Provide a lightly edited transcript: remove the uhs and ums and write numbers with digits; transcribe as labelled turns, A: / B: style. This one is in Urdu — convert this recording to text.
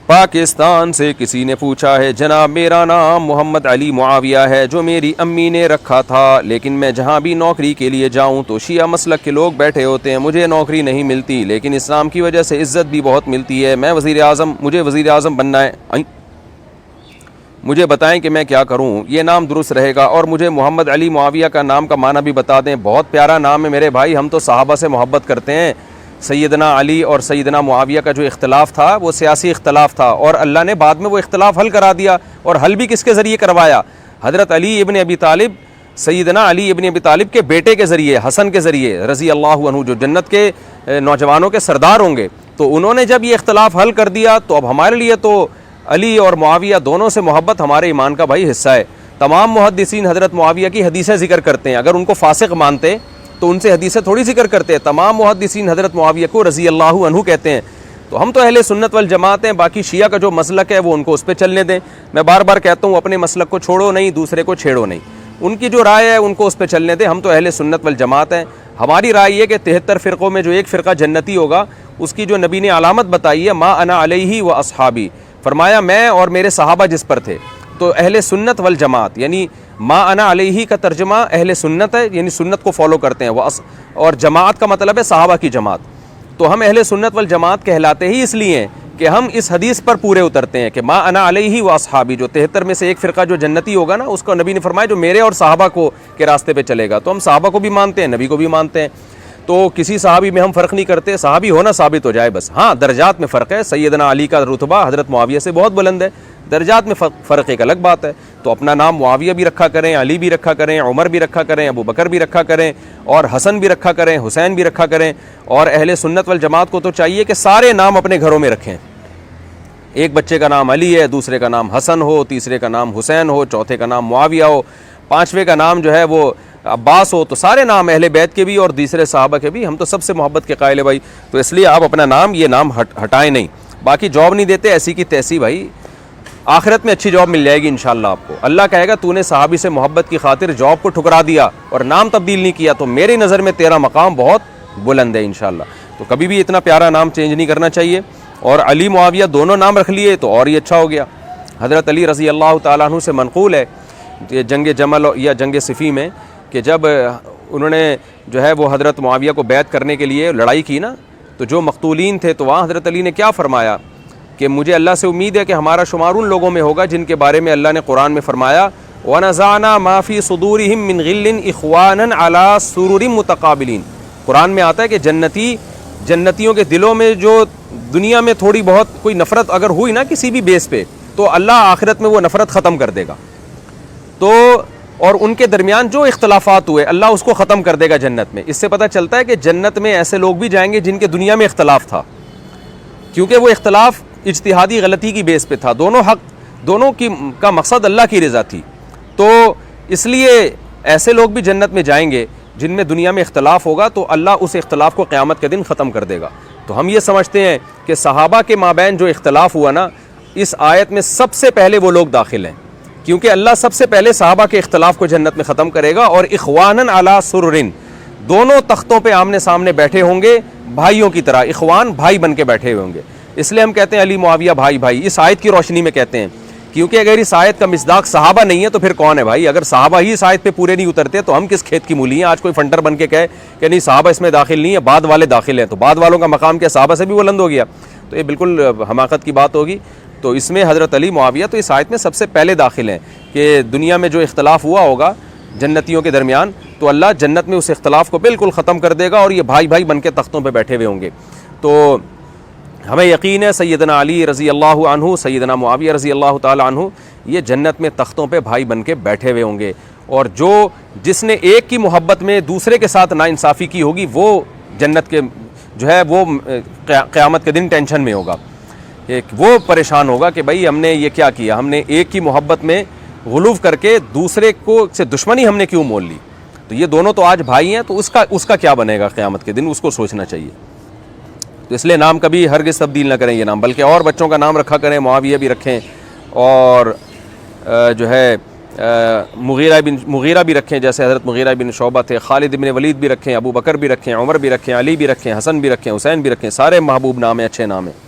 A: پاکستان سے کسی نے پوچھا ہے جناب میرا نام محمد علی معاویہ ہے جو میری امی نے رکھا تھا، لیکن میں جہاں بھی نوکری کے لیے جاؤں تو شیعہ مسلک کے لوگ بیٹھے ہوتے ہیں، مجھے نوکری نہیں ملتی لیکن اسلام کی وجہ سے عزت بھی بہت ملتی ہے، مجھے وزیر اعظم بننا ہے، مجھے بتائیں کہ میں کیا کروں، یہ نام درست رہے گا؟ اور مجھے محمد علی معاویہ کا نام کا معنی بھی بتا دیں۔ بہت پیارا نام ہے میرے بھائی، ہم تو صحابہ سے محبت کرتے ہیں۔ سیدنا علی اور سیدنا معاویہ کا جو اختلاف تھا وہ سیاسی اختلاف تھا، اور اللہ نے بعد میں وہ اختلاف حل کرا دیا، اور حل بھی کس کے ذریعے کروایا؟ حضرت علی ابن ابی طالب، سیدنا علی ابن ابی طالب کے بیٹے کے ذریعے، حسن کے ذریعے رضی اللہ عنہ، جو جنت کے نوجوانوں کے سردار ہوں گے، تو انہوں نے جب یہ اختلاف حل کر دیا تو اب ہمارے لیے تو علی اور معاویہ دونوں سے محبت ہمارے ایمان کا بھائی حصہ ہے۔ تمام محدثین حضرت معاویہ کی حدیثیں ذکر کرتے ہیں، اگر ان کو فاسق مانتے تو ان سے حدیثیں تھوڑی ذکر کرتے ہیں۔ تمام محدثین حضرت معاویہ کو رضی اللہ عنہ کہتے ہیں۔ تو ہم تو اہل سنت والجماعت ہیں، باقی شیعہ کا جو مسلک ہے وہ ان کو اس پہ چلنے دیں۔ میں بار بار کہتا ہوں اپنے مسلک کو چھوڑو نہیں، دوسرے کو چھیڑو نہیں، ان کی جو رائے ہے ان کو اس پہ چلنے دیں۔ ہم تو اہل سنت والجماعت ہیں۔ ہماری رائے یہ کہ 73 فرقوں میں جو ایک فرقہ جنتی ہوگا، اس کی جو نبی نے علامت بتائی ہے، ما انا علیہ و اصحابی، فرمایا میں اور میرے صحابہ جس پر تھے۔ تو اہل سنت والجماعت یعنی ما انا علیہ کا ترجمہ اہل سنت ہے، یعنی سنت کو فالو کرتے ہیں، اور جماعت کا مطلب ہے صحابہ کی جماعت۔ تو ہم اہل سنت والجماعت کہلاتے ہی اس لیے ہیں کہ ہم اس حدیث پر پورے اترتے ہیں کہ ما انا علیہ و اصحابی، جو 73 میں سے ایک فرقہ جو جنتی ہوگا نا، اس کو نبی نے فرمایا جو میرے اور صحابہ کو کے راستے پہ چلے گا۔ تو ہم صحابہ کو بھی مانتے ہیں، نبی کو بھی مانتے ہیں، تو کسی صحابی میں ہم فرق نہیں کرتے، صحابی ہونا ثابت ہو جائے بس۔ ہاں درجات میں فرق ہے، سیدنا علی کا رتبہ حضرت معاویہ سے بہت بلند ہے، درجات میں فرق ایک الگ بات ہے۔ تو اپنا نام معاویہ بھی رکھا کریں، علی بھی رکھا کریں، عمر بھی رکھا کریں، ابو بکر بھی رکھا کریں، اور حسن بھی رکھا کریں، حسین بھی رکھا کریں۔ اور اہل سنت والجماعت کو تو چاہیے کہ سارے نام اپنے گھروں میں رکھیں۔ ایک بچے کا نام علی ہے، دوسرے کا نام حسن ہو، تیسرے کا نام حسین ہو، چوتھے کا نام معاویہ ہو، پانچویں کا نام جو ہے وہ عباس ہو، تو سارے نام اہل بیت کے بھی اور دوسرے صحابہ کے بھی، ہم تو سب سے محبت کے قائل ہیں بھائی۔ تو اس لیے آپ اپنا نام یہ نام ہٹائیں نہیں۔ باقی جاب نہیں دیتے ایسی کی تیسی بھائی، آخرت میں اچھی جاب مل جائے گی انشاءاللہ آپ کو۔ اللہ کہے گا تو نے صحابی سے محبت کی خاطر جاب کو ٹھکرا دیا اور نام تبدیل نہیں کیا، تو میری نظر میں تیرا مقام بہت بلند ہے انشاءاللہ۔ تو کبھی بھی اتنا پیارا نام چینج نہیں کرنا چاہیے، اور علی معاویہ دونوں نام رکھ لیے تو اور ہی اچھا ہو گیا۔ حضرت علی رضی اللہ تعالیٰ عنہ سے منقول ہے کہ جنگ جمل یا جنگ صفی میں، کہ جب انہوں نے جو ہے وہ حضرت معاویہ کو بیعت کرنے کے لیے لڑائی کی نا، تو جو مقتولین تھے تو وہاں حضرت علی نے کیا فرمایا کہ مجھے اللہ سے امید ہے کہ ہمارا شمار ان لوگوں میں ہوگا جن کے بارے میں اللہ نے قرآن میں فرمایا وَنَزَعْنَا مَا فِي صُدُورِهِم مِّن غِلٍّ إِخْوَانًا عَلَىٰ سُرُرٍ مُتَقَابِلِينَ۔ قرآن میں آتا ہے کہ جنتیوں کے دلوں میں جو دنیا میں تھوڑی بہت کوئی نفرت اگر ہوئی نا کسی بھی بیس پہ، تو اللہ آخرت میں وہ نفرت ختم کر دے گا۔ تو اور ان کے درمیان جو اختلافات ہوئے اللہ اس کو ختم کر دے گا جنت میں۔ اس سے پتہ چلتا ہے کہ جنت میں ایسے لوگ بھی جائیں گے جن کے دنیا میں اختلاف تھا، کیونکہ وہ اختلاف اجتہادی غلطی کی بیس پہ تھا، دونوں کا مقصد اللہ کی رضا تھی۔ تو اس لیے ایسے لوگ بھی جنت میں جائیں گے جن میں دنیا میں اختلاف ہوگا، تو اللہ اس اختلاف کو قیامت کے دن ختم کر دے گا۔ تو ہم یہ سمجھتے ہیں کہ صحابہ کے مابین جو اختلاف ہوا نا، اس آیت میں سب سے پہلے وہ لوگ داخل ہیں، کیونکہ اللہ سب سے پہلے صحابہ کے اختلاف کو جنت میں ختم کرے گا، اور اخوانن علی سررن، دونوں تختوں پہ آمنے سامنے بیٹھے ہوں گے بھائیوں کی طرح، اخوان بھائی بن کے بیٹھے ہوئے ہوں گے۔ اس لیے ہم کہتے ہیں علی معاویہ بھائی، اس آیت کی روشنی میں کہتے ہیں، کیونکہ اگر اس آیت کا مصداق صحابہ نہیں ہے تو پھر کون ہے بھائی؟ اگر صحابہ ہی اس آیت پہ پورے نہیں اترتے تو ہم کس کھیت کی مولی ہیں؟ آج کوئی فنٹر بن کے کہے کہ نہیں صحابہ اس میں داخل نہیں ہے، بعد والے داخل ہیں، تو بعد والوں کا مقام کیا صحابہ سے بھی بلند ہو گیا؟ تو یہ بالکل حماقت کی بات ہوگی۔ تو اس میں حضرت علی معاویہ تو اس آیت میں سب سے پہلے داخل ہیں کہ دنیا میں جو اختلاف ہوا ہوگا جنتیوں کے درمیان، تو اللہ جنت میں اس اختلاف کو بالکل ختم کر دے گا، اور یہ بھائی بن کے تختوں پہ بیٹھے ہوئے ہوں گے۔ تو ہمیں یقین ہے سیدنا علی رضی اللہ عنہ، سیدنا معاویہ رضی اللہ تعالی عنہ یہ جنت میں تختوں پہ بھائی بن کے بیٹھے ہوئے ہوں گے، اور جس نے ایک کی محبت میں دوسرے کے ساتھ ناانصافی کی ہوگی وہ جنت کے جو ہے وہ قیامت کے دن ٹینشن میں ہوگا، وہ پریشان ہوگا کہ بھائی ہم نے یہ کیا کیا، ہم نے ایک کی محبت میں غلو کر کے دوسرے کو سے دشمنی ہم نے کیوں مول لی؟ تو یہ دونوں تو آج بھائی ہیں، تو اس کا کیا بنے گا قیامت کے دن، اس کو سوچنا چاہیے۔ تو اس لیے نام کبھی ہرگز تبدیل نہ کریں یہ نام، بلکہ اور بچوں کا نام رکھا کریں، معاویہ بھی رکھیں، اور جو ہے مغیرہ بھی رکھیں، جیسے حضرت مغیرہ بن شعبہ تھے، خالد بن ولید بھی رکھیں، ابو بکر بھی رکھیں، عمر بھی رکھیں، علی بھی رکھیں، حسن بھی رکھیں، حسین بھی رکھیں، سارے محبوب نام ہیں، اچھے نام ہیں۔